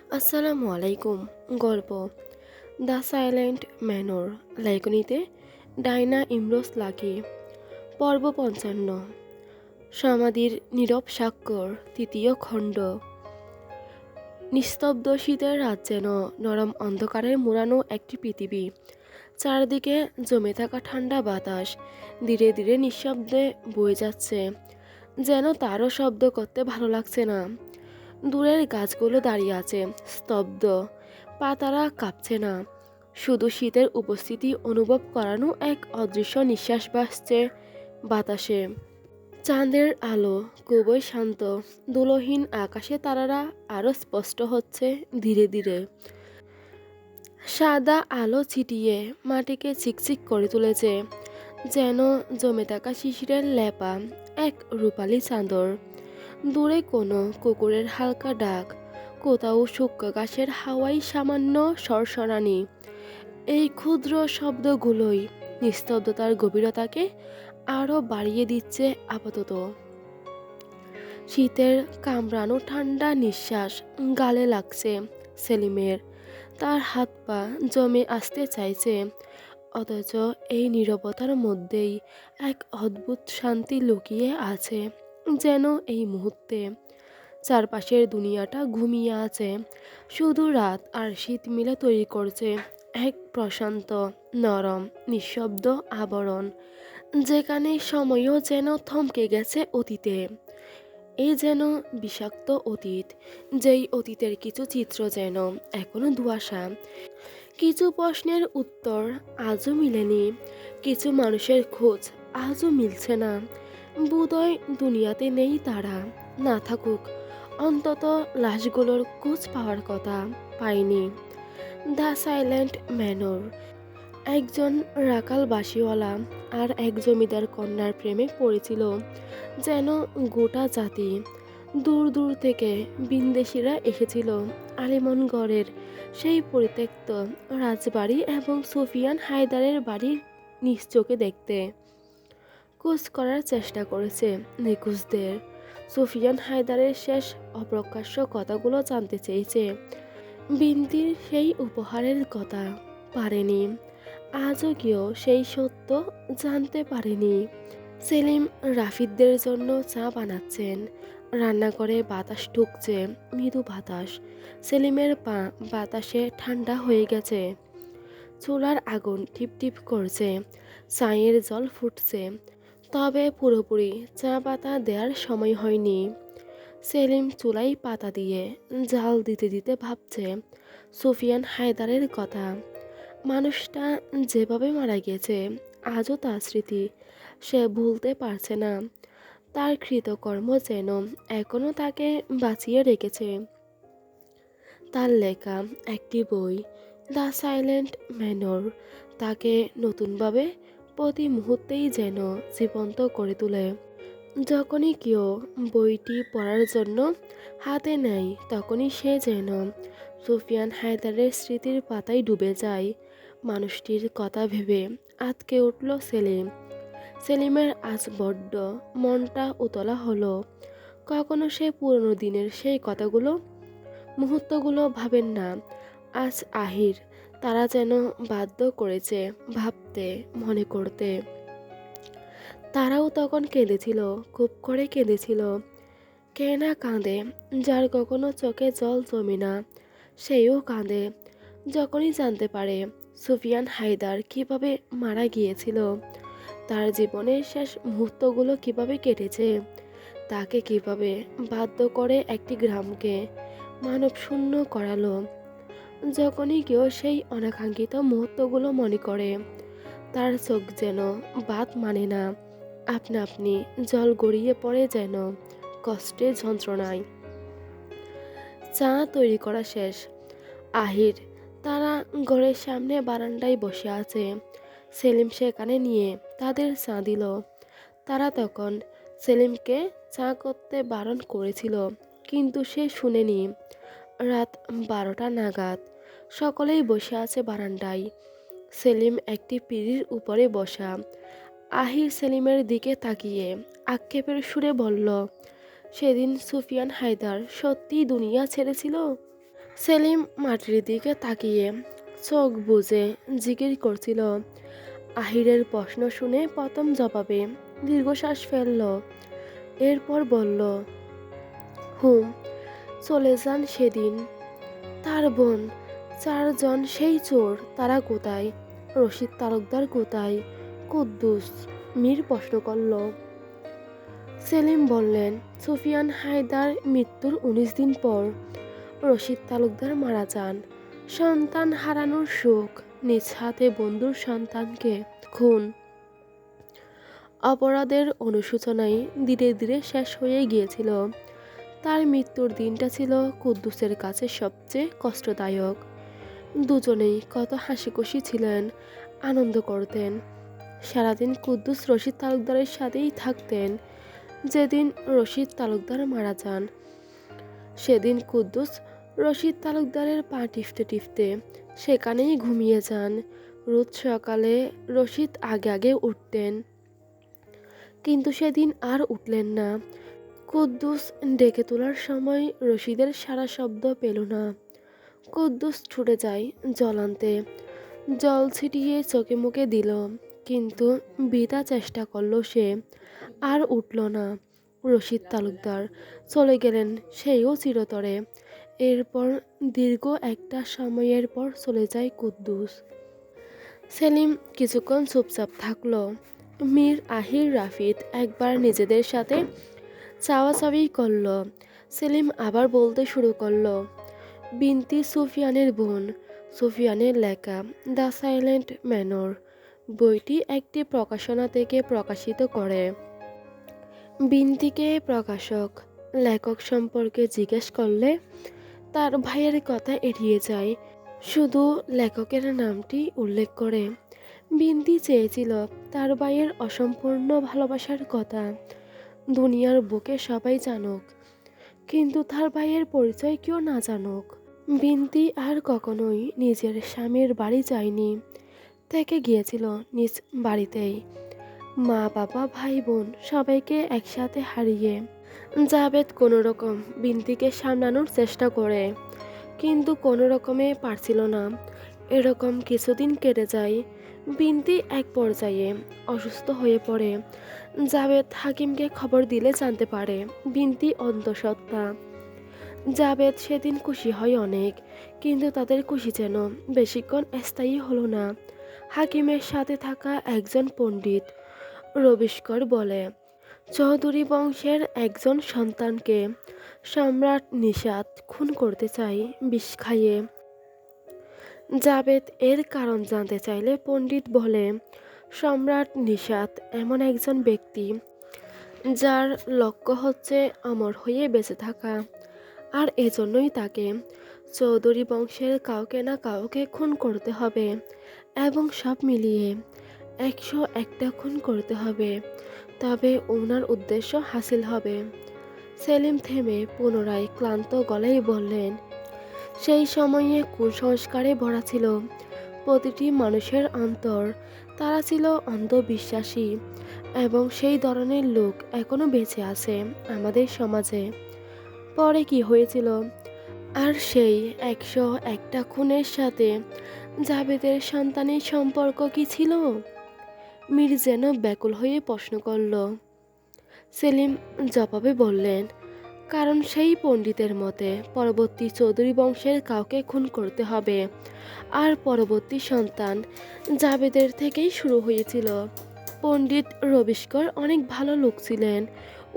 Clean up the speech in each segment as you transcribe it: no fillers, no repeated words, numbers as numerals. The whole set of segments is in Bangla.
আসসালামু আলাইকুম। গল্প দ্য সাইলেন্ট ম্যানর, লেখনীতে ডাইনা ইমরোজ লাকি। পর্ব ৫৫, সমাধির নীরব স্বাক্ষর, তৃতীয় খণ্ড। নিস্তব্ধ শীতের রাত যেন নরম অন্ধকারে মোড়ানো একটি পৃথিবী। চারদিকে জমে থাকা ঠান্ডা বাতাস ধীরে ধীরে নিঃশব্দে বয়ে যাচ্ছে, যেন তারও শব্দ করতে ভালো লাগছে না। দূরের গাছগুলো দাঁড়িয়ে আছে স্তব্ধ, পাতারা কাঁপছে না, শুধু শীতের উপস্থিতি অনুভব করানো এক অদৃশ্য নিঃশ্বাস ভাসছে বাতাসে। চাঁদের আলো খুবই শান্ত, ধুলোহীন আকাশে তারারা আরো স্পষ্ট হচ্ছে ধীরে ধীরে। সাদা আলো ছিটিয়ে মাটিকে চিকচিক করে তুলেছে, যেন জমে থাকা শিশিরের লেপা এক রূপালী চাদর। দূরে কোনো কুকুরের হালকা ডাক, কোথাও শুষ্ক ঘাসের হাওয়ায় সামান্য সরসরানি। এই ক্ষুদ্র শব্দগুলোই নিস্তব্ধতার গভীরতাকে আরও বাড়িয়ে দিচ্ছে আপাতত। শীতের কামড়ানো ঠান্ডা নিঃশ্বাস গালে লাগছে সেলিমের। তার হাত পা জমে আসতে চাইছে, অথচ এই নীরবতার মধ্যেই এক অদ্ভুত শান্তি লুকিয়ে আছে। যেন এই মুহূর্তে চারপাশের দুনিয়াটা ঘুমিয়ে আছে, শুধু রাত আর শীত মিলে তৈরি করছে এক প্রশান্ত, নরম, নিঃশব্দ আবরণ, যেখানে সময়ও যেন থমকে গেছে অতীতে। এই যেন বিষাক্ত অতীত, যেই অতীতের কিছু চিত্র যেন এখনো ধোঁয়াশা, কিছু প্রশ্নের উত্তর আজও মিলেনি, কিছু মানুষের খোঁজ আজও মিলছে না। বোধহয় দুনিয়াতে নেই তারা, না থাকুক অন্তত লাশগুলোর খোঁজ পাওয়ার কথা পায়নি। দ্য সাইলেন্ট ম্যানর, একজন রাখাল বাসিওয়ালা আর এক জমিদার কন্যার প্রেমে পড়েছিল যেন গোটা জাতি। দূর দূর থেকে বিন্দেশিরা এসেছিল আলিমনগড়ের সেই পরিত্যক্ত রাজবাড়ি এবং সুফিয়ান হায়দারের বাড়ির নিজ চোখে দেখতে। খোঁজ করার চেষ্টা করেছে নিখোঁজদের। সুফিয়ান হায়দারের শেষ অপ্রকাশ্য কথাগুলো জানতে চেয়েছে, বিন্তির সেই উপহারের কথা পারেনি। আজও কেউ সেই সত্য জানতে পারেনি। সেলিম রাফিদদের জন্য চা বানাচ্ছেন, রান্নাঘরে বাতাস ঢুকছে, মৃদু বাতাস। সেলিমের পা বাতাসে ঠান্ডা হয়ে গেছে, চুলার আগুন টিপ টিপ করছে, চায়ের জল ফুটছে, তবে পুরোপুরি চা পাতা দেওয়ার সময় হয়নি। সেলিম চুলাই পাতা দিয়ে জাল দিতে দিতে ভাবছে সুফিয়ান হায়দারের কথা। মানুষটা যেভাবে মারা গেছে আজও তার স্মৃতি সে ভুলতে পারছে না। তার কৃতকর্ম যেন এখনো তাকে বাঁচিয়ে রেখেছে। তার লেখা একটি বই, দ্য সাইলেন্ট ম্যানর, তাকে নতুনভাবে প্রতি মুহূর্তেই যেন জীবন্ত করে তোলে। যখনই কেউ বইটি পড়ার জন্য হাতে নেয় তখনই সে যেন সুফিয়ান হায়দারের স্মৃতির পাতায় ডুবে যায়। মানুষটির কথা ভেবে আঁতকে উঠল সেলিম। সেলিমের আজ বড্ড মনটা উতলা হলো। কখনো সে পুরনো দিনের সেই কথাগুলো, মুহূর্তগুলো ভাবেন না। আজ আহির তারা যেন বাধ্য করেছে ভাবতে, মনে করতে। তারাও তখন কেঁদেছিল, খুব করে কেঁদেছিল। কে না কাঁদে, যার কখনো চোখে জল জমে না সেও কাঁদে যখনই জানতে পারে সুফিয়ান হায়দার কিভাবে মারা গিয়েছিল, তার জীবনের শেষ মুহূর্তগুলো কিভাবে কেটেছে, তাকে কিভাবে বাধ্য করে একটি গ্রামকে মানবশূন্য করালো। যখনই কেউ সেই অনাকাঙ্ক্ষিত মুহূর্তগুলো মনে করে, তার চোখ যেন বাত মানে না, আপনা আপনি জল গড়িয়ে পড়ে যেন কষ্টের যন্ত্রণায়। চা তৈরি করা শেষ। আহির তারা ঘরের সামনে বারান্দায় বসে আছে। সেলিম সেখানে নিয়ে তাদের চা দিল। তারা তখন সেলিমকে চা করতে বারণ করেছিল, কিন্তু সে শুনেনি। রাত 12টা নাগাদ সকলেই বসে আছে বারান্দায়। সেলিম একটি পিঁড়ির উপরে বসা। আহির সেলিমের দিকে তাকিয়ে আক্ষেপের সুরে বলল, সেদিন সুফিয়ান হায়দার সত্যিই দুনিয়া ছেড়েছিল? সেলিম মাটির দিকে তাকিয়ে চোখ বুজে জিকির করছিল। আহিরের প্রশ্ন শুনে প্রথম জবাবে দীর্ঘশ্বাস ফেলল, এরপর বলল, হুম, চলে যান সেদিন। তার বোন, চারজন সেই চোর, তারা কোথায়? রশিদ তালুকদার কোথায়? কুদ্দুস? মীর প্রশ্ন করল। সেলিম বললেন, সুফিয়ান হায়দার মৃত্যুর ১৯ দিন পর রশিদ তালুকদার মারা যান। সন্তান হারানোর শোক, নিজ হাতে বন্ধুর সন্তানকে খুন। অপরাধের অনুশোচনায় ধীরে ধীরে শেষ হয়ে গিয়েছিল। তার মৃত্যুর দিনটা ছিল কুদ্দুসের কাছে সবচেয়ে কষ্টদায়ক। দুজনেই কত হাসিখুশি ছিলেন, আনন্দ করতেন। সারাদিন কুদ্দুস রশিদ তালুকদারের সাথেই থাকতেন। যেদিন রশিদ তালুকদার মারা যান সেদিন কুদ্দুস রশিদ তালুকদারের পা টিপতে টিপতে সেখানেই ঘুমিয়ে যান। রোজ সকালে রশিদ আগে আগে উঠতেন, কিন্তু সেদিন আর উঠলেন না। কুদ্দুস ডেকে তোলার সময় রশিদের সারা শব্দ পেল না। কুদ্দুস ছুটে যায় জল আনতে, জল ছিটিয়ে চোখে মুখে দিল, কিন্তু বৃথা চেষ্টা করল সে, আর উঠল না। রশিদ তালুকদার চলে গেলেন, সেও চিরতরে। এরপর দীর্ঘ একটা সময়ের পর চলে যায় কুদ্দুস। সেলিম কিছুক্ষণ চুপচাপ থাকলো। মীর, আহির, রাফিদ একবার নিজেদের সাথে চাওয়াচাওয়ি করল। সেলিম আবার বলতে শুরু করলো, বিনতি সুফিয়ানের বোন। সুফিয়ানের লেখা দ্য সাইলেন্ট ম্যানর বইটি একটি প্রকাশনা থেকে প্রকাশিত করে। বিনতিকে প্রকাশক লেখক সম্পর্কে জিজ্ঞেস করলে তার ভাইয়ের কথা এড়িয়ে যায়, শুধু লেখকের নামটি উল্লেখ করে। বিনতি চেয়েছিল তার ভাইয়ের অসম্পূর্ণ ভালোবাসার কথা দুনিয়ার বুকে সবাই জানুক, কিন্তু তার ভাইয়ের পরিচয় কেউ না জানুক। বিনতি আর কখনোই নিজের স্বামীর বাড়ি যায়নি, থেকে গিয়েছিল নিজ বাড়িতেই। মা, বাবা, ভাই বোন সবাইকে একসাথে হারিয়ে জাবেদ কোনো রকম বিনতিকে সামলানোর চেষ্টা করে, কিন্তু কোনো রকমে পারছিল না। এরকম কিছুদিন কেটে যায়। বিনতি এক পর্যায়ে অসুস্থ হয়ে পড়ে। জাবেদ হাকিমকে খবর দিলে জানতে পারে বিনতি অন্তঃসত্ত্বা। জাবেদ সেদিন খুশি হয় অনেক, কিন্তু তাদের খুশি যেন বেশিক্ষণ স্থায়ী হলো না। হাকিমের সাথে থাকা একজন পণ্ডিত রবিশকর বলে, চৌধুরী বংশের একজন সন্তানকে সম্রাট নিষাদ খুন করতে চায় বিষ খাইয়ে। জাবেদ এর কারণ জানতে চাইলে পণ্ডিত বলে, সম্রাট নিষাদ এমন একজন ব্যক্তি যার লক্ষ্য হচ্ছে অমর হয়ে বেঁচে থাকা, আর এজন্যই তাকে চৌধুরী বংশের কাউকে না কাউকে খুন করতে হবে, এবং সব মিলিয়ে ১০১টা খুন করতে হবে, তবে ওনার উদ্দেশ্য হাসিল হবে। সেলিম থেমে পুনরায় ক্লান্ত গলায় বললেন, সেই সময়ে কুসংস্কারে ভরা ছিল প্রতিটি মানুষের অন্তর। তারা ছিল অন্ধবিশ্বাসী, এবং সেই ধরনের লোক এখনো বেঁচে আছে আমাদের সমাজে। পরে কি হয়েছিল? আর সেই ১০১টা খুনের সাথে জাবেদের সন্তানের সম্পর্ক কি ছিল? মীর যেন ব্যাকুল হয়ে প্রশ্ন করল। সেলিম জবাবে বললেন, কারণ সেই পণ্ডিতের মতে পরবর্তী চৌধুরী বংশের কাউকে খুন করতে হবে, আর পরবর্তী সন্তান জাবেদের থেকেই শুরু হয়েছিল। পণ্ডিত রবিশকর অনেক ভালো লোক ছিলেন।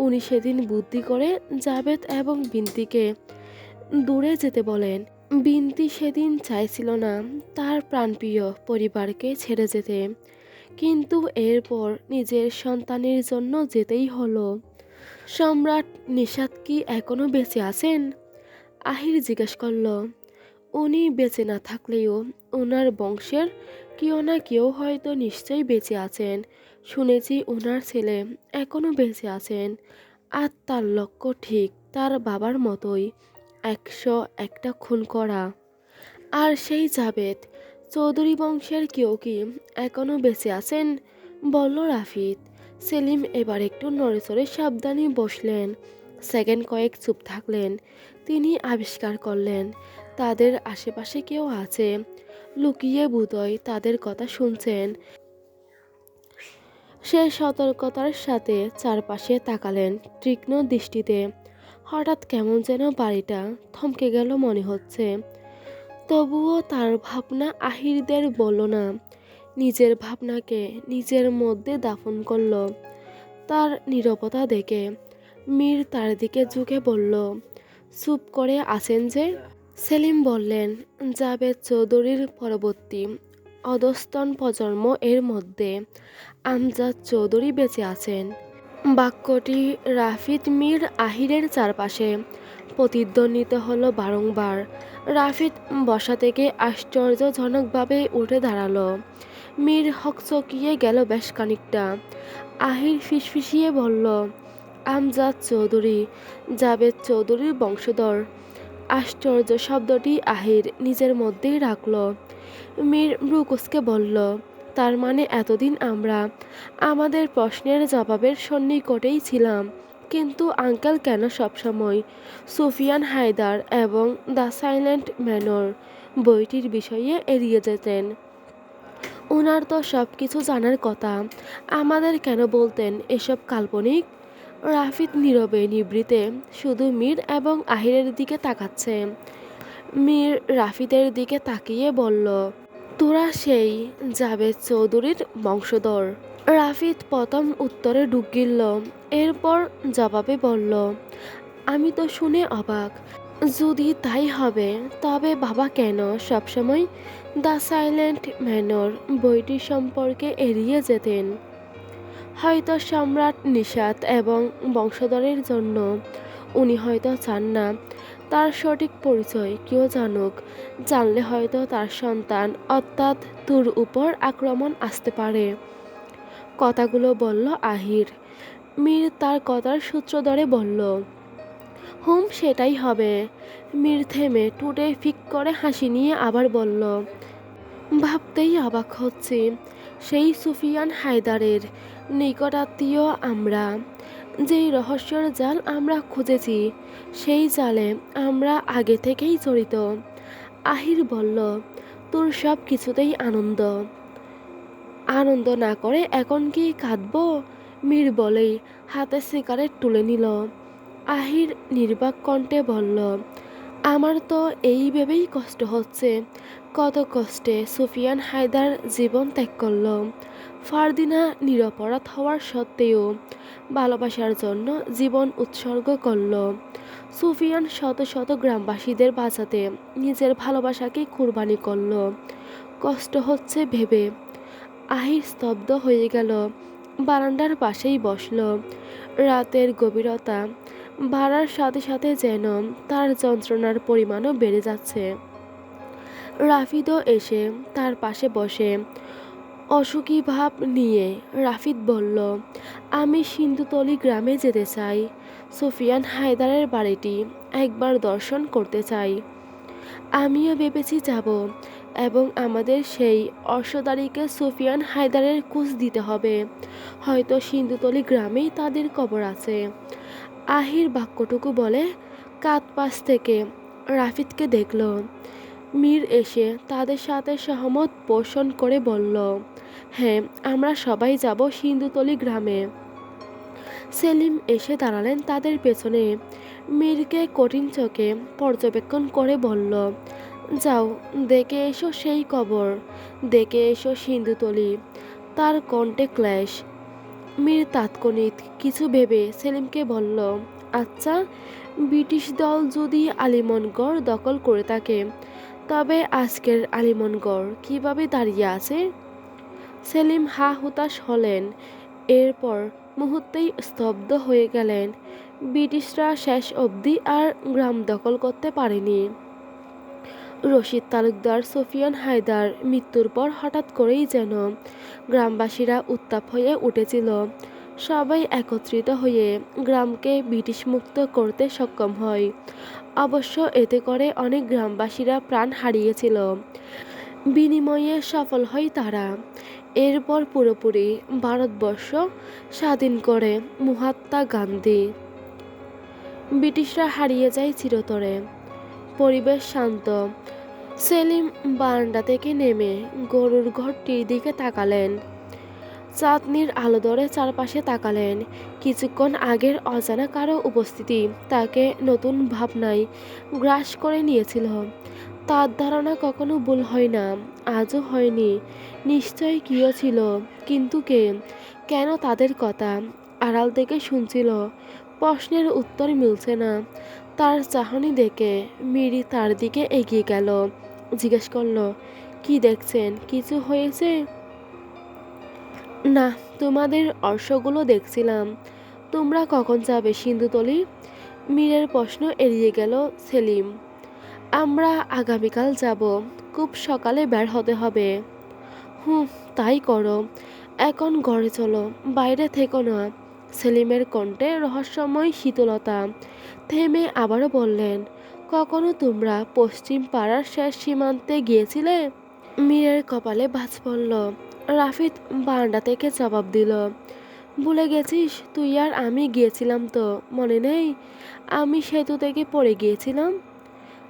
উনি সেদিন বুদ্ধি করে জাবেদ এবং বিনতিকে দূরে যেতে বলেন। বিনতি সেদিন চাইছিল না তার প্রাণপ্রিয় পরিবারকে ছেড়ে যেতে, কিন্তু এরপর নিজের সন্তানের জন্য যেতেই হলো। সম্রাট নিষাদ কি এখনো বেঁচে আছেন? আহির জিজ্ঞেস করল। উনি বেঁচে না থাকলেও ওনার বংশের কেউ না কেউ হয়তো নিশ্চয়ই বেঁচে আছেন। শুনেছি ওনার ছেলে এখনো বেঁচে আছেন, আর তার লক্ষ্য ঠিক তার বাবার মতোই, ১০১টা খুন করা। আর সেই জাবেদ চৌধুরী বংশের কেউ কি এখনো বেঁচে আছেন? বলল রাফিদ। সেলিম এবার একটু নড়েচড়ে সাবধানে বসলেন। সেকেন্ড কয়েক চুপ থাকলেন। তিনি আবিষ্কার করলেন তাদের আশেপাশে কেউ আছে, লুকিয়ে বোধহয় তাদের কথা শুনছেন। সে সতর্কতার সাথে চারপাশে তাকালেন তীক্ষ্ণ দৃষ্টিতে। হঠাৎ কেমন যেন বাড়িটা থমকে গেল মনে হচ্ছে। তবুও তার ভাবনা আহিরদের বলল না, নিজের ভাবনাকে নিজের মধ্যে দাফন করল। তার নীরবতা দেখে মীর তার দিকে ঝুঁকে বলল, চুপ করে আছেন যে? সেলিম বললেন, জাবেদ চৌধুরীর পরবর্তী অধস্তন প্রজন্ম এর মধ্যে আমজাদ চৌধুরী বেঁচে আছেন। বাক্যটি রাফিদ মীর আহিরের চারপাশে প্রতিধ্বনিত হলো বারংবার। রাফিদ বসা থেকে আশ্চর্যজনকভাবে উঠে দাঁড়ালো। মীর হকচকিয়ে গেল বেশ খানিকটা। আহির ফিসফিসিয়ে বলল, আমজাদ চৌধুরী জাবেদ চৌধুরীর বংশধর। আশ্চর্য শব্দটি আহির নিজের মধ্যেই রাখল। মীর ভ্রু কুঁচকে বলল, তার মানে এতদিন আমরা আমাদের প্রশ্নের জবাবের সন্নিকটেই ছিলাম, কিন্তু আঙ্কেল কেন সবসময় সুফিয়ান হায়দার এবং দ্য সাইলেন্ট ম্যানর বইটির বিষয়ে এড়িয়ে যেতেন? ওনার তো সব কিছু জানার কথা, আমাদের কেন বলতেন এসব কাল্পনিক? রাফিদ নীরবে নিভৃতে শুধু মীর এবং আহিরের দিকে তাকাচ্ছে। মীর রাফিদের দিকে তাকিয়ে বলল, তোরা সেই জাবেদ চৌধুরীর বংশধর? রাফিদ প্রথম উত্তরে ডুব গিলল, এরপর জবাবে বলল, আমি তো শুনে অবাক। যদি তাই হবে তবে বাবা কেন সবসময় দ্য সাইলেন্ট ম্যানর বইটি সম্পর্কে এড়িয়ে যেতেন? হয়তো সম্রাট নিষাদ এবং বংশধরের জন্য। উনি হয়তো চান না তার সঠিক পরিচয় কেউ জানুক। জানলে হয়তো তার সন্তান অর্থাৎ তোর উপর আক্রমণ আসতে পারে। কথাগুলো বলল আহির। মীর তার কথার সূত্র ধরে বলল, সেটাই হবে। মীর থেমে টুটে ফিক করে হাসি নিয়ে আবার বলল, ভাবতেই অবাক হচ্ছি, সেই সুফিয়ান হায়দারের নিকটাত্মীয় আমরা। যেই রহস্যের জাল আমরা খুঁজেছি সেই জালে আমরা আগে থেকেই জড়িত। আহির বলল, তোর সব কিছুতেই আনন্দ। আনন্দ না করে এখন কি কাঁদব? মীর বলেই হাতে সিগারেট তুলে নিল। আহির নির্বাক কণ্ঠে বলল, আমার তো এই ভেবেই কষ্ট হচ্ছে, কত কষ্টে সুফিয়ান হায়দার জীবন ত্যাগ করল। ফারদিনা নিরপরাধ হওয়ার সত্ত্বেও ভালোবাসার জন্য জীবন উৎসর্গ করল। সুফিয়ান শত শত গ্রামবাসীদের বাঁচাতে নিজের ভালোবাসাকে কুরবানি করল। কষ্ট হচ্ছে ভেবে। আহির স্তব্ধ হয়ে গেল। বারান্দার পাশেই বসল। রাতের গভীরতা বাড়ার সাথে সাথে যেন তার যন্ত্রণার পরিমাণও বেড়ে যাচ্ছে। রাফিদও এসে তার পাশে বসে অসুখী ভাব নিয়ে। রাফিদ বলল, আমি সিন্ধুতলি গ্রামে যেতে চাই। সুফিয়ান হায়দারের বাড়িটি একবার দর্শন করতে চাই। আমিও ভেবেছি যাব, এবং আমাদের সেই অর্শদারিকে সুফিয়ান হায়দারের খোঁজ দিতে হবে। হয়তো সিন্ধুতলি গ্রামেই তাদের কবর আছে। আহির বাক্যটুকু বলে কাত পাশ থেকে রাফিদকে দেখল। মীর এসে তাদের সাথে সহমত পোষণ করে বলল, হ্যাঁ, আমরা সবাই যাব সিন্ধুতলি গ্রামে। সেলিম এসে দাঁড়ালেন তাদের পেছনে। মীরকে কঠিন চোখে পর্যবেক্ষণ করে বলল, যাও, দেখে এসো সেই কবর, দেখে এসো সিন্ধুতলি। তার কণ্ঠে ক্লেশ। মীর তাৎক্ষণিক কিছু ভেবে সেলিমকে বলল, আচ্ছা, ব্রিটিশ দল যদি আলিমনগড় দখল করে থাকে তবে আজকের আলিমনগড় কিভাবে দাঁড়িয়ে আছে? সেলিম হা হুতাশ হলেন। এরপর মুহূর্তেই স্তব্ধ হয়ে গেলেন। ব্রিটিশরা শেষ অবধি আর গ্রাম দখল করতে পারেনি। রশিদ তালুকদার সুফিয়ান হায়দার মৃত্যুর পর হঠাৎ করেই যেন গ্রামবাসীরা উত্তাপ হয়ে উঠেছিল। সবাই একত্রিত হয়ে গ্রামকে ব্রিটিশ মুক্ত করতে সক্ষম হয়। অবশ্য এতে করে অনেক গ্রামবাসীরা প্রাণ হারিয়েছিল। বিনিময়ে সফল হয় তারা। এরপর পুরোপুরি ভারতবর্ষ স্বাধীন করে মহাত্মা গান্ধী। ব্রিটিশরা হারিয়ে যায় চিরতরে। পরিবেশ শান্ত। সেলিম বারান্দা থেকে নেমে গরুর ঘরটির দিকে তাকালেন। চাঁদনির আলো ধরে চারপাশে তাকালেন। কিছুক্ষণ আগের অজানা কারো উপস্থিতি তাকে নতুন ভাবনায় গ্রাস করে নিয়েছিল। তার ধারণা কখনো ভুল হয় না, আজও হয়নি। নিশ্চয় কেউ ছিল, কিন্তু কে? কেন তাদের কথা আড়াল থেকে শুনছিল? প্রশ্নের উত্তর মিলছে না। তার চাহনি দেখে মিরি তার দিকে এগিয়ে গেল, জিজ্ঞেস করলো, কি দেখছেন? কিছু হয়েছে? না, তোমাদের অশ্বগুলো দেখছিলাম। তোমরা কখন যাবে সিন্ধুতলি? মীরের প্রশ্ন এড়িয়ে গেল সেলিম। আমরা আগামীকাল যাব। খুব সকালে বের হতে হবে। হুম, তাই করো। এখন ঘরে চলো, বাইরে থেকো না। সেলিমের কণ্ঠে রহস্যময় শীতলতা। থেমে আবারও বললেন, কখনো তোমরা পশ্চিম পাড়ার শেষ সীমান্তে গিয়েছিলে? মীরের কপালে ভাঁজ পড়ল। রাফিদ বারান্দা থেকে জবাব দিল, ভুলে গেছিস? তুই আর আমি গিয়েছিলাম তো, মনে নেই? আমি সেতু থেকে পড়ে গিয়েছিলাম।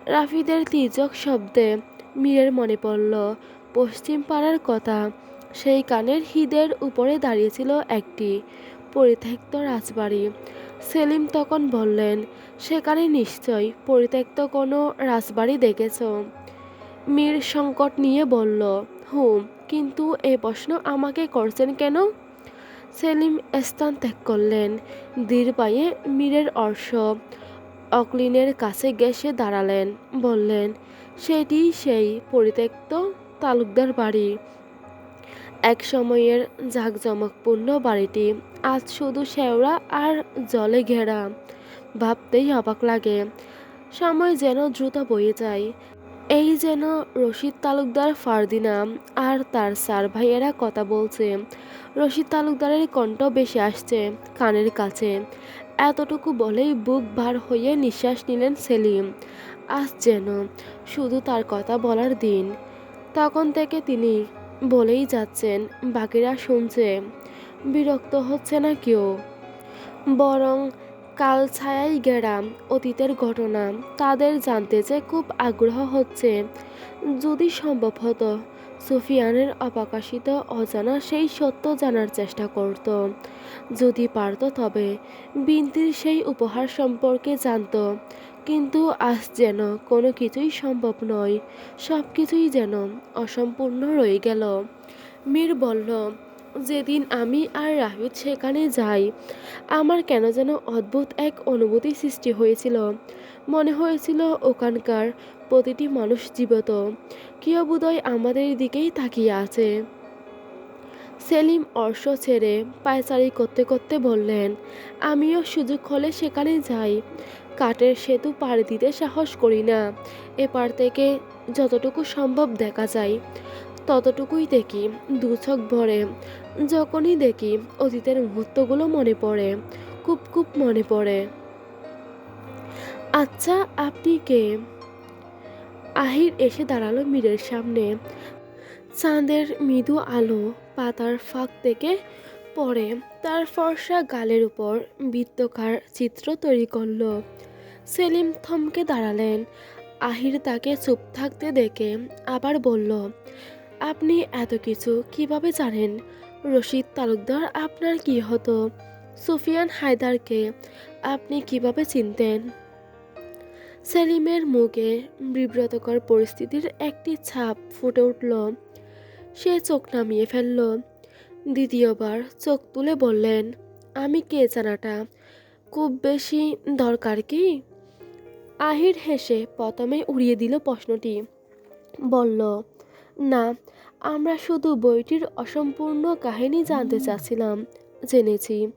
রাফিদের তীর্যক শব্দে মীরের মনে পড়ল পশ্চিম পাড়ার কথা। সেই কানের হ্রদের উপরে দাঁড়িয়েছিল একটি পরিত্যক্ত রাজবাড়ি। সেলিম তখন বললেন, সেখানে নিশ্চয় পরিত্যক্ত কোনো রাজবাড়ি দেখেছ? মীর সংকট নিয়ে বলল, হুম, কিন্তু এই প্রশ্ন আমাকে করছেন কেন? সেলিম স্থান ত্যাগ করলেন। ধীর পায়ে মীরের অর্শ অক্লিনের কাছে গেসে দাঁড়ালেন, বললেন, সেটি সেই পরিত্যক্ত তালুকদার বাড়ি। এক সময়ের জাঁকজমকপূর্ণ বাড়িটি আজ শুধু শেওড়া আর জলে ঘেরা। ভাবতেই অবাক লাগে, সময় যেন দ্রুত বয়ে যায়। এই যেন রশিদ তালুকদার, ফারদিনা আর তার চার ভাইয়েরা কথা বলছে। রশিদ তালুকদারের কণ্ঠ বেশি আসছে কানের কাছে। এতটুকু বলেই বুক ভার হয়ে নিঃশ্বাস নিলেন সেলিম। আজ যেন শুধু তার কথা বলার দিন। তখন থেকে তিনি বলেই যাচ্ছেন, বাকিরা শুনছে। বিরক্ত হচ্ছে না কেউ, বরং কাল ছায়ায় ঘেরা অতীতের ঘটনা তাদের জানতে চেয়ে খুব আগ্রহ হচ্ছে। যদি সম্ভব হতো সুফিয়ানের অপ্রকাশিত অজানা সেই সত্য জানার চেষ্টা করত। যদি পারত তবে বিনতির সেই উপহার সম্পর্কে জানত। কিন্তু আজ যেন কোনো কিছুই সম্ভব নয়। সব কিছুই যেন অসম্পূর্ণ রয়ে গেল। মীর বলল, যেদিন আমি আর রাহিদ সেখানে যাই, আমার কেন যেন অদ্ভুত এক অনুভূতি সৃষ্টি হয়েছিল। মনে হয়েছিল ওখানকার প্রতিটি মানুষ জীবিত। কেউ বোধহয় আমাদের দিকেই তাকিয়ে আছে। সেলিম অর্শ ছেড়ে পায়চারি করতে করতে বললেন, আমিও সুযোগ হলে সেখানে যাই। কাঠের সেতু পাড়ি দিতে সাহস করি না। এপার থেকে যতটুকু সম্ভব দেখা যায় ততটুকুই দেখি, দু চোখ ভরে। যখনই দেখি অতীতের মুহূর্তগুলো মনে পড়ে, খুব খুব মনে পড়ে। আচ্ছা, আপনি কে? আহির এসে দাঁড়ালো মীরের সামনে। চাঁদের মৃদু আলো পাতার ফাঁক থেকে পড়ে তার ফর্সা গালের উপর বৃত্তকার চিত্র তৈরি করল। সেলিম থমকে দাঁড়ালেন। আহির তাকে চুপ থাকতে দেখে আবার বলল, আপনি এত কিছু কিভাবে জানেন? রশিদ তালুকদার আপনার কি হতো? সুফিয়ান হায়দারকে আপনি কিভাবে চিনতেন? সেলিমের মুখে বিব্রতকর পরিস্থিতির একটি ছাপ ফুটে উঠল। সে চোখ নামিয়ে ফেলল। দ্বিতীয়বার চোখ তুলে বললেন, আমি কে জানাটা খুব বেশি দরকার কি? আহির হেসে প্রথমে উড়িয়ে দিল প্রশ্নটি। বলল, না, আমরা শুধু বইটির অসম্পূর্ণ কাহিনী জানতে চাচ্ছিলাম। জেনেছি।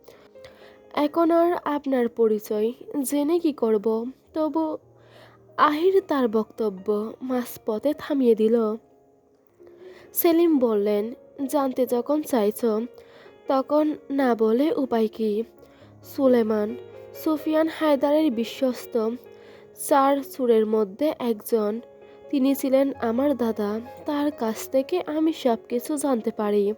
এখন আর আপনার পরিচয় জেনে কি করব? তবু আহির তার বক্তব্য মাঝপথে থামিয়ে দিল। সেলিম বললেন, জানতে যখন চাইছ তখন না বলে উপায় কি? সুলেমান, সুফিয়ান হায়দারের বিশ্বস্ত চার চোরের মধ্যে একজন। তিনি ছিলেন আমার দাদা। তার কাছ থেকে আমি সব কিছু জানতে পারি।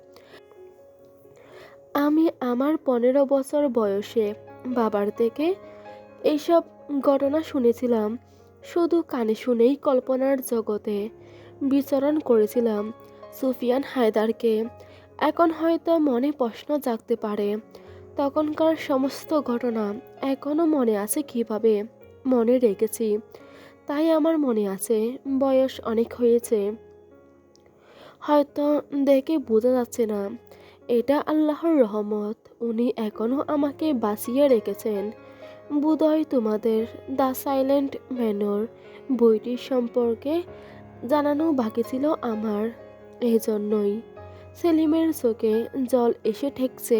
আমি আমার 15 বছর বয়সে বাবার থেকে এইসব ঘটনা শুনেছিলাম। শুধু কানে শুনেই কল্পনার জগতে বিচরণ করেছিলাম সুফিয়ান হায়দারকে। এখন হয়তো মনে প্রশ্ন জাগতে পারে, তখনকার সমস্ত ঘটনা এখনও মনে আছে কিভাবে? মনে রেখেছি, তাই আমার মনে আছে। বয়স অনেক হয়েছে, হয়তো দেখে বোঝা যাচ্ছে না। এটা আল্লাহর রহমত, উনি এখনও আমাকে বাঁচিয়ে রেখেছেন। বোধহয় তোমাদের দ্য সাইলেন্ট ম্যানর বইটির সম্পর্কে জানানো বাকি ছিল আমার। এই জন্যই সেলিমের চোখে জল এসে ঠেকছে।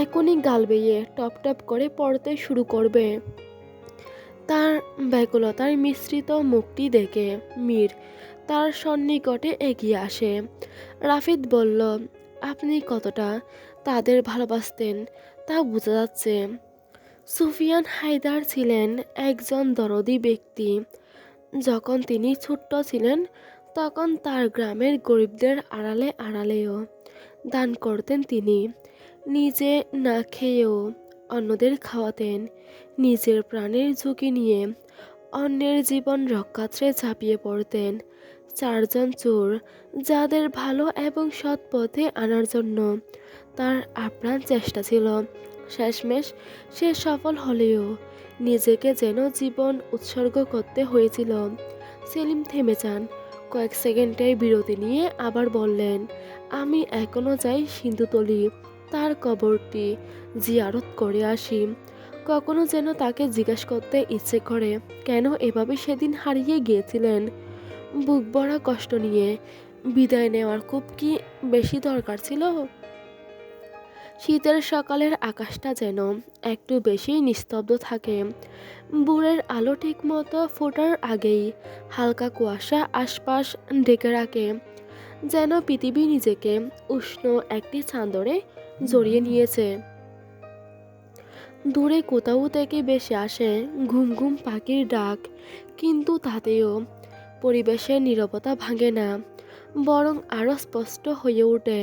এখনই গাল বেয়ে টপ টপ করে পড়তে শুরু করবে। তার ব্যাকুলতার মিশ্রিত মুখটি দেখে মীর তার সন্নিকটে এগিয়ে আসে। রাফিদ বলল, আপনি কতটা তাদের ভালোবাসতেন তা বোঝা যাচ্ছে। সুফিয়ান হায়দার ছিলেন একজন দরদি ব্যক্তি। যখন তিনি ছোট্ট ছিলেন তখন তার গ্রামের গরিবদের আড়ালে আড়ালেও দান করতেন তিনি। নিজে না খেয়েও অন্যদের খাওয়াতেন। নিজের প্রাণের ঝুঁকি নিয়ে অন্যের জীবন রক্ষার্থে ঝাঁপিয়ে পড়তেন। চারজন চোর যাদের ভালো এবং সৎ পথে আনার জন্য তার আপ্রাণ চেষ্টা ছিল। শেষমেশ সে সফল হলেও নিজেকে যেন জীবন উৎসর্গ করতে হয়েছিল। সেলিম থেমে যান। কয়েক সেকেন্ডের বিরতি নিয়ে আবার বললেন, আমি এখনো যাই সিন্ধুতলি, তার কবরটি জিয়ারত করে আসি। কখনো যেন তাকে জিজ্ঞেস করতে ইচ্ছে করে কেন এভাবে সেদিন হারিয়ে গিয়েছিলেন। বুক ভরা কষ্ট নিয়ে বিদায় নেওয়ার খুব কি বেশি দরকার ছিল? শীতের সকালের আকাশটা যেন একটু বেশি নিস্তব্ধ থাকে। ভোরের আলো ঠিক মতো ফোটার আগেই হালকা কুয়াশা আশপাশ ঢেকে রাখে, যেন পৃথিবী নিজেকে উষ্ণ একটি চাদরে জড়িয়ে নিয়েছে। দূরে কোথাও থেকে ভেসে আসে ঘুম ঘুম পাখির ডাক, কিন্তু তাতেও পরিবেশের নীরবতা ভাঙে না, বরং আরও স্পষ্ট হয়ে ওঠে।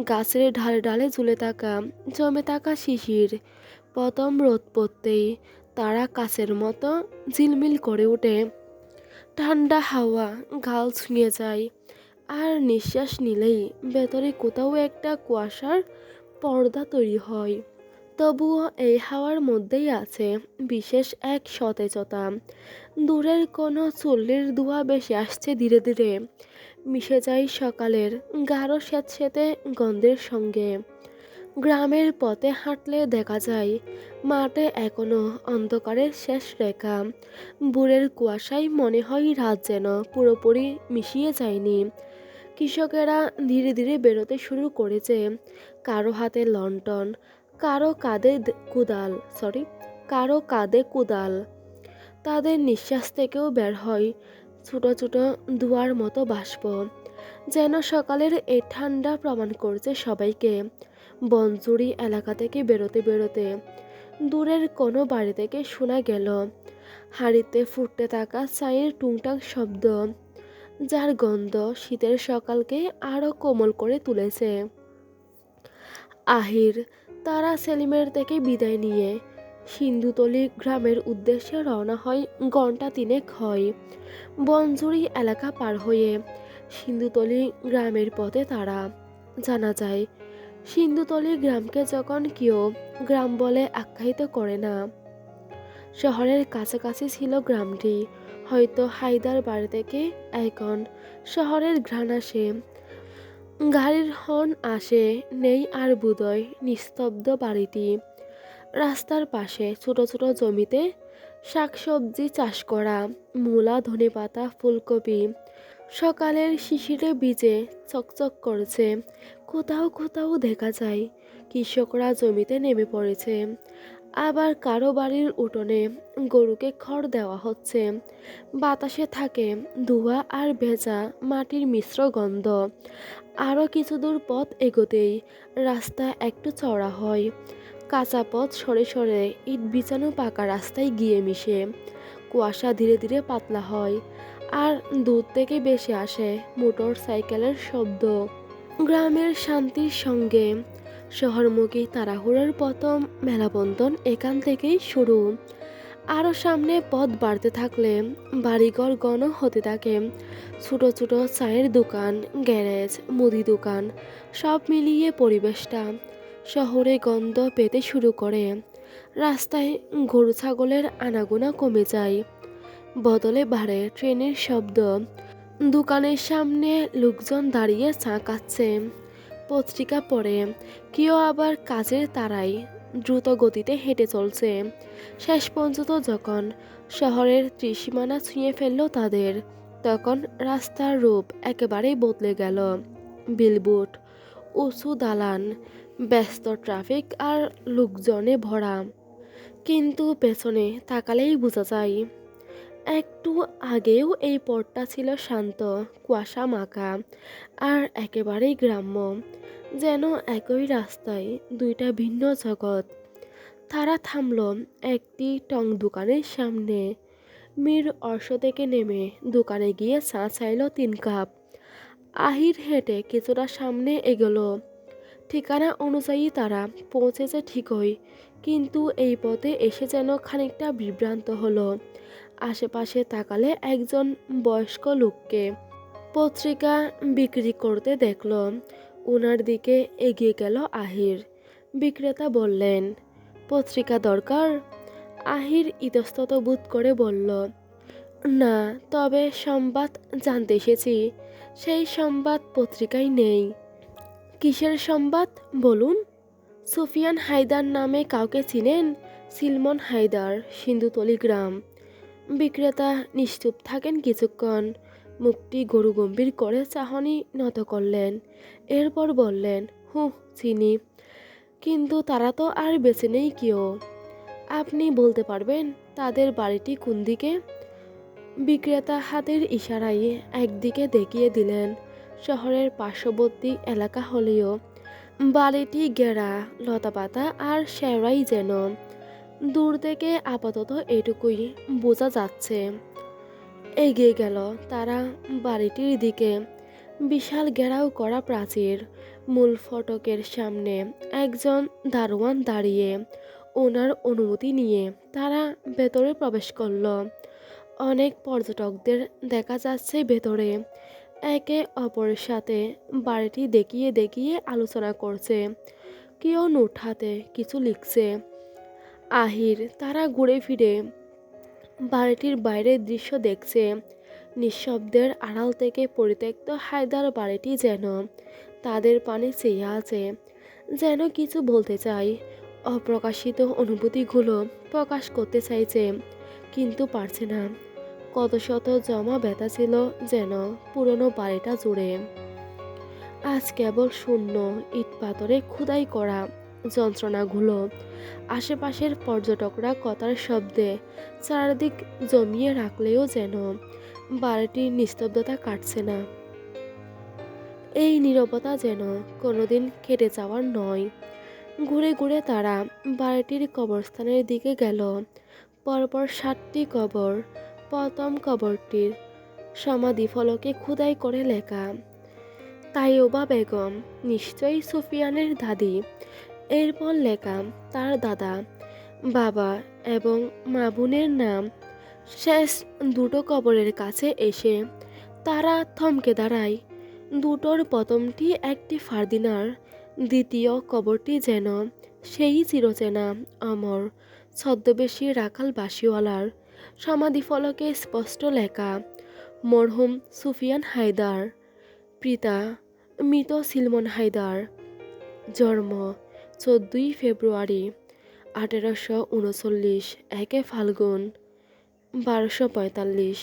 গাছের ঢালে ঢালে ঝুলে থাকা জমে থাকা শিশির প্রথম রোদ পড়তেই তারা কাছের মতো ঝিলমিল করে ওঠে। ঠান্ডা হাওয়া গাল ছুঁয়ে যায়, আর নিঃশ্বাস নিলেই ভেতরে কোথাও একটা কুয়াশার পর্দা তৈরি হয়। তবুও এই হাওয়ার মধ্যেই আছে বিশেষ এক সতেজতা। দূরের কোনো চুল্লির ধোঁয়া ভেসে আসছে ধীরে ধীরে, মিশে যায় সকালের গাঢ় স্যাঁতসেঁতে গন্ধের সঙ্গে। গ্রামের পথে হাঁটলে দেখা যায় মাঠে এখনো অন্ধকারের শেষ রেখা। ভোরের কুয়াশায় মনে হয় রাত যেন পুরোপুরি মিশিয়ে যায়নি। কৃষকেরা ধীরে ধীরে বেরোতে শুরু করেছে, কারো হাতে লণ্ঠন, কারো কাঁধে কোদাল। তাদের নিঃশ্বাস থেকেও বের হয় ছোট ছোট ধোঁয়ার মতো বাষ্প, যেন সকালের এই ঠান্ডা প্রমাণ করছে সবাইকে। বনচুরি এলাকা থেকে বেরোতে বেরোতে দূরের কোনো বাড়ি থেকে শোনা গেল হাঁড়িতে ফুটতে থাকা চায়ের টুংটাং শব্দ, যার গন্ধ শীতের সকালকে আরও কোমল করে তুলেছে। আহির তারা সেলিমের থেকে বিদায় নিয়ে সিন্ধুতলি গ্রামের উদ্দেশ্যে রওনা হয়। ঘণ্টা তিনেক হয় বনঝুরি এলাকা পার হয়ে সিন্ধুতলি গ্রামের পথে তারা। জানা যায় সিন্ধুতলি গ্রামকে যখন কেউ গ্রাম বলে আখ্যায়িত করে না, শহরের কাছাকাছি ছিল গ্রামটি। হয়তো হায়দার বাড়ি থেকে এখন শহরের ঘ্রাণ আসে, গাড়ির হর্ন আসে, নেই আর বোধহয় নিস্তব্ধ বাড়িটি। রাস্তার পাশে ছোট ছোট জমিতে শাকসবজি চাষ করা, মূলা, ধনেপাতা, ফুলকপি সকালের শিশিরে ভিজে চকচক করছে। কোথাও কোথাও দেখা যায় কৃষকরা জমিতে নেমে পড়েছে, আবার কারো বাড়ির উঠোনে গরুকে খড় দেওয়া হচ্ছে। বাতাসে থাকে ধোঁয়া আর ভেজা মাটির মিশ্র গন্ধ। আরও কিছু দূর পথ এগোতেই রাস্তা একটু চওড়া হয়। কাঁচা পথ সরে সরে ইট বিছানো পাকা রাস্তায় গিয়ে মিশে। কুয়াশা ধীরে ধীরে পাতলা হয়, আর দূর থেকে ভেসে আসে মোটর সাইকেলের শব্দ। গ্রামের শান্তির সঙ্গে শহরমুখী তাড়াহুড়োর প্রথম মেলাবন্ধন এখান থেকেই শুরু। আরও সামনে পথ বাড়তে থাকলে বাড়িঘর ঘন হতে থাকে। ছোট ছোট চায়ের দোকান, গ্যারেজ, মুদি দোকান, সব মিলিয়ে পরিবেশটা শহরে গন্ধ পেতে শুরু করে। রাস্তায় গরু ছাগলের আনাগোনা কমে যায়, বদলে বাড়ে ট্রেনের শব্দ। দোকানের সামনে লোকজন দাঁড়িয়ে চা খাচ্ছে, পত্রিকা পড়ে, কেউ আবার কাজের তাড়ায় দ্রুত গতিতে হেঁটে চলছে। শেষ পর্যন্ত যখন শহরের ত্রিসীমানা ছুঁয়ে ফেলল তাদের, তখন রাস্তার রূপ একেবারেই বদলে গেল। বিলবোর্ড, উঁচু দালান, ব্যস্ত ট্রাফিক আর লোকজনে ভরা। কিন্তু পেছনে তাকালেই বোঝা যায়, একটু আগেও এই পথটা ছিল শান্ত, কুয়াশা মাখা আর একেবারেই গ্রাম্য। যেন একই রাস্তায় দুইটা ভিন্ন জগৎ। তারা থামল একটি টং দোকানের সামনে। মীর অর্শ থেকে নেমে দোকানে গিয়ে চা চাইল 3 কাপ। আহির হেঁটে কিছুটা সামনে এগোলো। ঠিকানা অনুযায়ী তারা পৌঁছেছে ঠিকই, কিন্তু এই পথে এসে যেন খানিকটা বিভ্রান্ত হলো। আশেপাশে তাকালে একজন বয়স্ক লোককে পত্রিকা বিক্রি করতে দেখল। ওনার দিকে এগিয়ে গেল আহির। বিক্রেতা বললেন, পত্রিকা দরকার? আহির ইতস্তত বোধ করে বলল, না, তবে সংবাদ জানতে এসেছি। সেই সংবাদ পত্রিকায় নেই। কিসের সংবাদ বলুন? সুফিয়ান হায়দার নামে কাউকে চিনেন? সিলমন হায়দার, সিন্ধুতলি গ্রাম। বিক্রেতা নিশ্চুপ থাকেন কিছুক্ষণ, মুখটি গরুগম্ভীর করে চাহনি নত করলেন। এরপর বললেন, হুঁ, চিনি, কিন্তু তারা তো আর বেঁচে নেই কেউ। আপনি বলতে পারবেন তাদের বাড়িটি কোন দিকে? বিক্রেতা হাতের ইশারায় একদিকে দেখিয়ে দিলেন। শহরের পার্শ্ববর্তী এলাকা হলেও বাড়িটি ঘেরা লতাপাতা আর শেওড়াই যেন। দূর থেকে আপাতত এটুকুই বোঝা যাচ্ছে। এগিয়ে গেল তারা বাড়িটির দিকে। বিশাল ঘেরাও করা প্রাচীর, মূল ফটকের সামনে একজন দারোয়ান দাঁড়িয়ে। ওনার অনুমতি নিয়ে তারা ভেতরে প্রবেশ করল। অনেক পর্যটকদের দেখা যাচ্ছে ভেতরে, একে অপরের সাথে বাড়িটি দেখিয়ে দেখিয়ে আলোচনা করছে। কেউ নোট হাতে কিছু লিখছে। আহির তারা ঘুরে ফিরে বাড়িটির বাইরের দৃশ্য দেখছে। নিঃশব্দের আড়াল থেকে পরিত্যক্ত হায়দার বাড়িটি যেন তাদের পানে চেয়ে আছে, যেন কিছু বলতে চায়। অপ্রকাশিত অনুভূতিগুলো প্রকাশ করতে চাইছে, কিন্তু পারছে না। কত শত জমা ব্যথা ছিল যেন পুরনো বাড়িটা জুড়ে। আজ কেবল শূন্য, ইট পাথরে খোদাই করা যন্ত্রণাগুলো। আশেপাশের পর্যটকরা কথার শব্দে চারদিক জমিয়ে রাখলেও যেন বাড়িটির নিস্তব্ধতা কাটছে না। এই নীরবতা যেন কোনোদিন কেটে যাওয়ার নয়। ঘুরে ঘুরে তারা বাড়িটির কবরস্থানের দিকে গেল। পরপর 7টি কবর। প্রথম কবরটির সমাধিফলকে খোদাই করে লেখা, তাইয়্যেবা বেগম, নিশ্চয়ই সুফিয়ানের দাদি। এরপর লেখা তার দাদা, বাবা এবং মা বোনের নাম। শেষ দুটো কবরের কাছে এসে তারা থমকে দাঁড়ায়। দুটোর প্রথমটি একটি ফার্দিনার, দ্বিতীয় কবরটি যেন সেই চিরচেনা অমর ছদ্মবেশী রাখাল বাসিওয়ালার। সমাধিফলকে স্পষ্ট লেখা, মরহুম সুফিয়ান হায়দার, পিতা মৃত সিলমন হায়দার। জন্ম 14ই ফেব্রুয়ারি 1839, 1 ফাল্গুন 1245।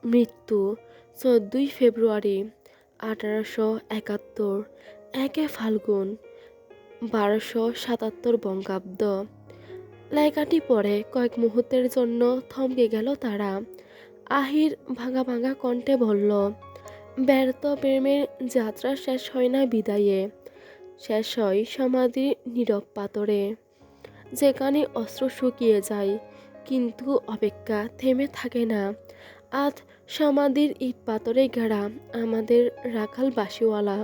মৃত্যু 14ই ফেব্রুয়ারি 1871, 1 ফাল্গুন 1277 বঙ্গাব্দ। লেখাটি পড়ে কয়েক মুহূর্তের জন্য থমকে গেল তারা। আহির ভাঙা ভাঙা কণ্ঠে বলল, ব্যর্থ প্রেমের যাত্রা শেষ হয় না বিদায়ে, শেষ হয় সমাধির নীরব পাথরে। যেখানে অস্ত্র শুকিয়ে যায় কিন্তু অপেক্ষা থেমে থাকে না। আজ সমাধির ইট পাথরে ঘেরা আমাদের রাখাল বাসিওয়ালা।